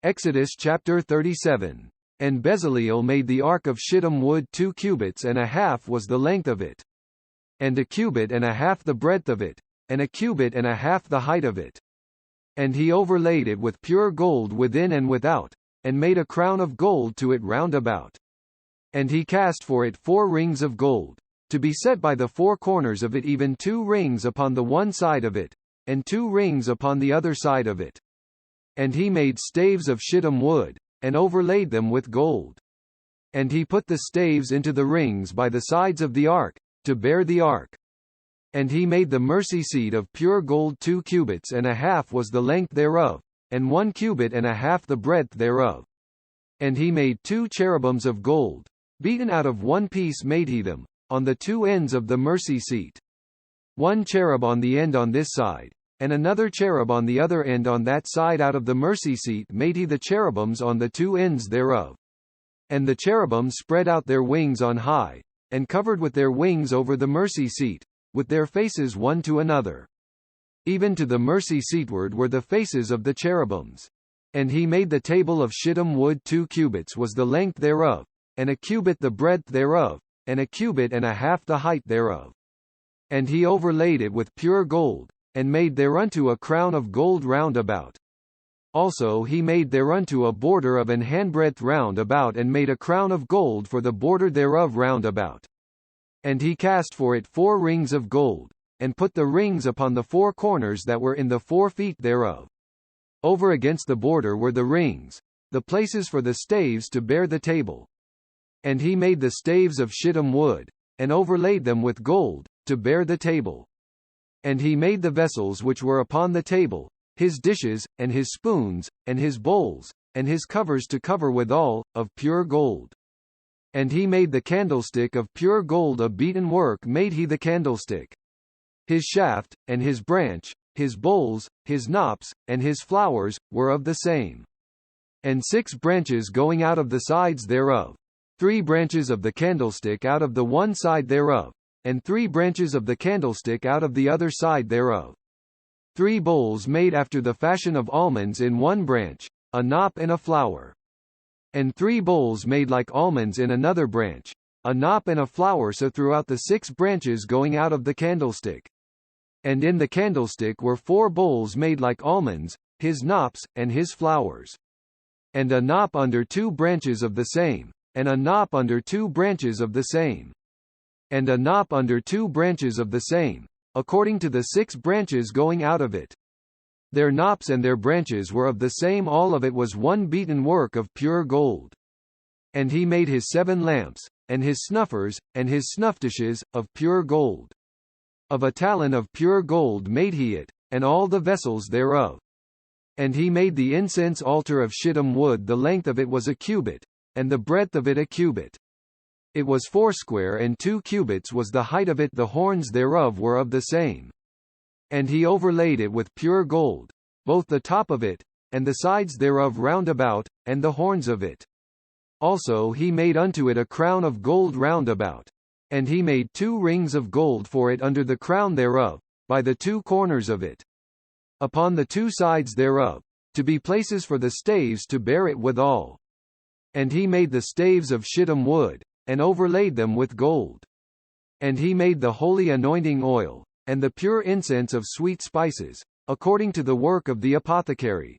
Exodus chapter 37. And Bezaleel made the ark of shittim wood 2 cubits and a half was the length of it, and a cubit and a half the breadth of it, and a cubit and a half the height of it. And he overlaid it with pure gold within and without, and made a crown of gold to it round about. And he cast for it 4 rings of gold, to be set by the 4 corners of it, even 2 rings upon the one side of it, and 2 rings upon the other side of it. And he made staves of shittim wood, and overlaid them with gold. And he put the staves into the rings by the sides of the ark, to bear the ark. And he made the mercy seat of pure gold 2 cubits and a half was the length thereof, and 1 cubit and a half the breadth thereof. And he made 2 cherubims of gold, beaten out of 1 piece made he them, on the 2 ends of the mercy seat. 1 cherub on the end on this side, and another cherub on the other end on that side out of the mercy seat made he the cherubims on the 2 ends thereof. And the cherubim spread out their wings on high, and covered with their wings over the mercy seat, with their faces one to another. Even to the mercy seatward were the faces of the cherubims. And he made the table of shittim wood 2 cubits was the length thereof, and a cubit the breadth thereof, and a cubit and a half the height thereof. And he overlaid it with pure gold, and made thereunto a crown of gold round about. Also he made thereunto a border of an handbreadth round about and made a crown of gold for the border thereof round about. And he cast for it 4 rings of gold, and put the rings upon the 4 corners that were in the 4 feet thereof. Over against the border were the rings, the places for the staves to bear the table. And he made the staves of shittim wood, and overlaid them with gold, to bear the table. And he made the vessels which were upon the table, his dishes, and his spoons, and his bowls, and his covers to cover withal, of pure gold. And he made the candlestick of pure gold of beaten work made he the candlestick. His shaft, and his branch, his bowls, his knops, and his flowers, were of the same. And 6 branches going out of the sides thereof, 3 branches of the candlestick out of the one side thereof, and 3 branches of the candlestick out of the other side thereof. 3 bowls made after the fashion of almonds in one branch, a knop and a flower. And 3 bowls made like almonds in another branch, a knop and a flower, so throughout the 6 branches going out of the candlestick. And in the candlestick were 4 bowls made like almonds, his knops, and his flowers. And a knop under 2 branches of the same, and a knop under 2 branches of the same. And a knop under 2 branches of the same, according to the 6 branches going out of it. Their knops and their branches were of the same, all of it was one beaten work of pure gold. And he made his 7 lamps, and his snuffers, and his snuffdishes, of pure gold. Of a talent of pure gold made he it, and all the vessels thereof. And he made the incense altar of shittim wood, the length of it was a cubit, and the breadth of it a cubit. It was 40 and 2 cubits was the height of it, the horns thereof were of the same. And he overlaid it with pure gold, both the top of it, and the sides thereof round about, and the horns of it. Also he made unto it a crown of gold round about. And he made 2 rings of gold for it under the crown thereof, by the 2 corners of it. Upon the 2 sides thereof, to be places for the staves to bear it withal. And he made the staves of shittim wood, and overlaid them with gold. And he made the holy anointing oil, and the pure incense of sweet spices, according to the work of the apothecary.